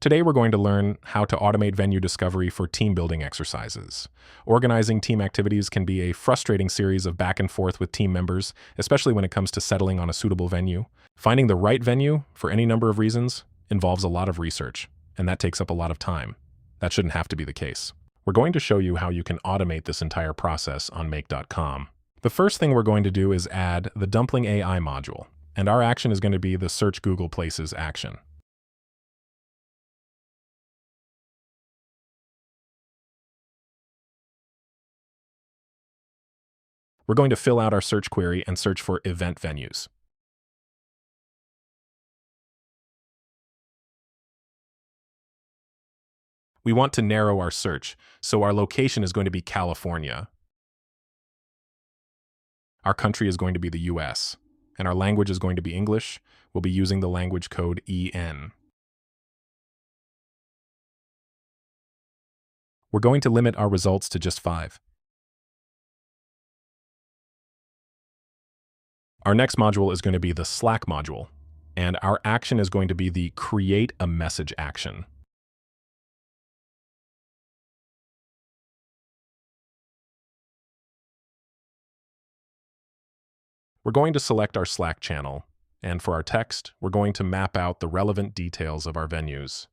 Today we're going to learn how to automate venue discovery for team building exercises. Organizing team activities can be a frustrating series of back and forth with team members, especially when it comes to settling on a suitable venue. Finding the right venue, for any number of reasons, involves a lot of research, and that takes up a lot of time. That shouldn't have to be the case. We're going to show you how you can automate this entire process on Make.com. The first thing we're going to do is add the Dumpling AI module, and our action is going to be the Search Google Places action. We're going to fill out our search query and search for event venues. We want to narrow our search, so our location is going to be California. Our country is going to be the US, and our language is going to be English. We'll be using the language code EN. We're going to limit our results to just 5. Our next module is going to be the Slack module, and our action is going to be the Create a Message action. We're going to select our Slack channel, and for our text, we're going to map out the relevant details of our venues.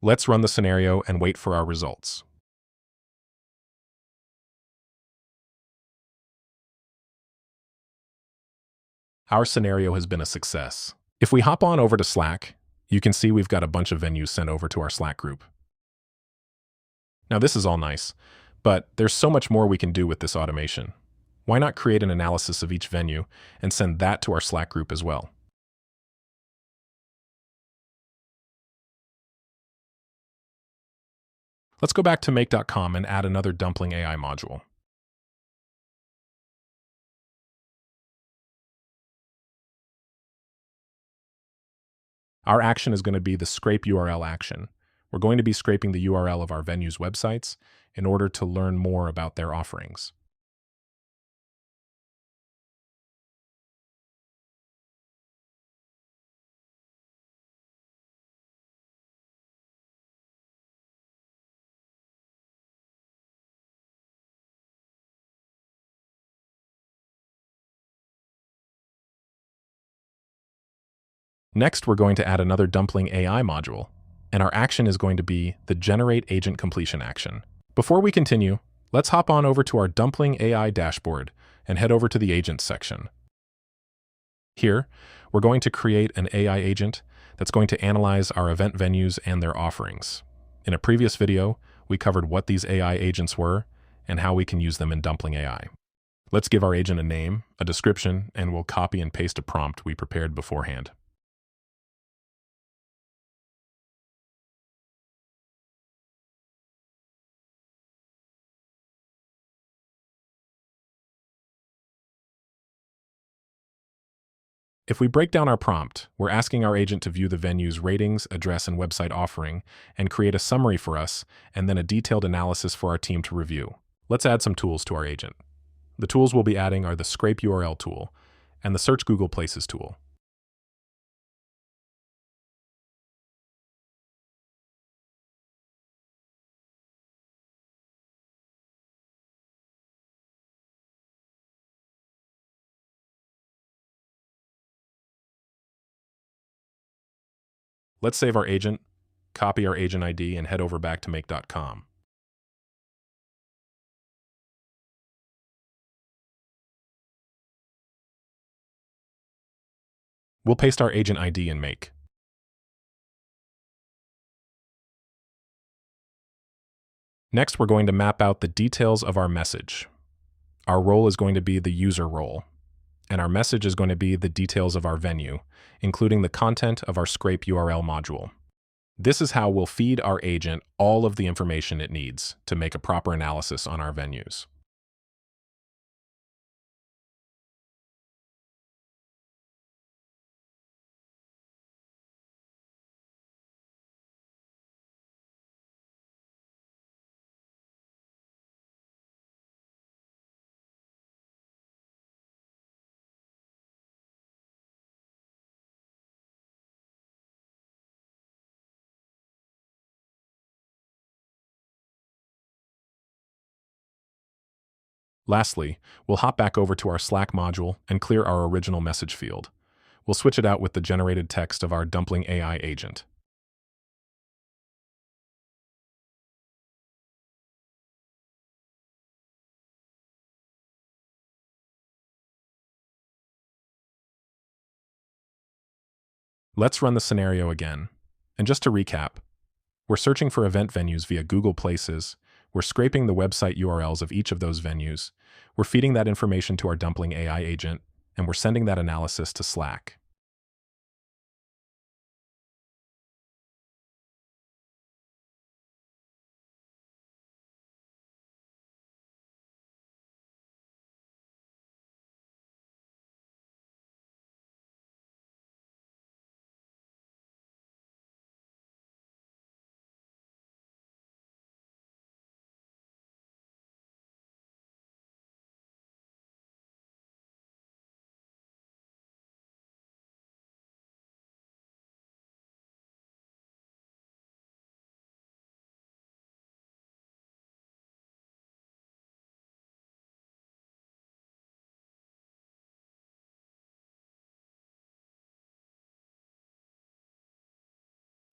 Let's run the scenario and wait for our results. Our scenario has been a success. If we hop on over to Slack, you can see we've got a bunch of venues sent over to our Slack group. Now this is all nice, but there's so much more we can do with this automation. Why not create an analysis of each venue and send that to our Slack group as well? Let's go back to Make.com and add another Dumpling AI module. Our action is going to be the Scrape URL action. We're going to be scraping the URL of our venues' websites in order to learn more about their offerings. Next, we're going to add another Dumpling AI module, and our action is going to be the Generate Agent Completion action. Before we continue, let's hop on over to our Dumpling AI dashboard and head over to the Agents section. Here, we're going to create an AI agent that's going to analyze our event venues and their offerings. In a previous video, we covered what these AI agents were and how we can use them in Dumpling AI. Let's give our agent a name, a description, and we'll copy and paste a prompt we prepared beforehand. If we break down our prompt, we're asking our agent to view the venue's ratings, address, and website offering, and create a summary for us, and then a detailed analysis for our team to review. Let's add some tools to our agent. The tools we'll be adding are the Scrape URL tool and the Search Google Places tool. Let's save our agent, copy our agent ID, and head over back to Make.com. We'll paste our agent ID in Make. Next, we're going to map out the details of our message. Our role is going to be the user role, and our message is going to be the details of our venue, including the content of our Scrape URL module. This is how we'll feed our agent all of the information it needs to make a proper analysis on our venues. Lastly, we'll hop back over to our Slack module and clear our original message field. We'll switch it out with the generated text of our Dumpling AI agent. Let's run the scenario again. And just to recap, we're searching for event venues via Google Places, we're scraping the website URLs of each of those venues, we're feeding that information to our Dumpling AI agent, and we're sending that analysis to Slack.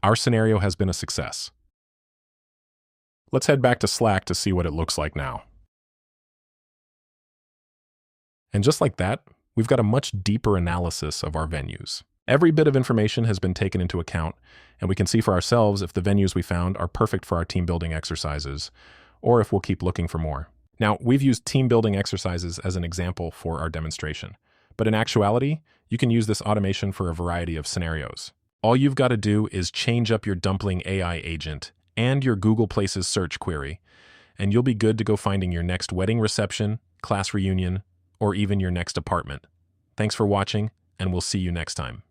Our scenario has been a success. Let's head back to Slack to see what it looks like now. And just like that, we've got a much deeper analysis of our venues. Every bit of information has been taken into account, and we can see for ourselves if the venues we found are perfect for our team building exercises, or if we'll keep looking for more. Now, we've used team building exercises as an example for our demonstration, but in actuality, you can use this automation for a variety of scenarios. All you've got to do is change up your Dumpling AI agent and your Google Places search query, and you'll be good to go finding your next wedding reception, class reunion, or even your next apartment. Thanks for watching, and we'll see you next time.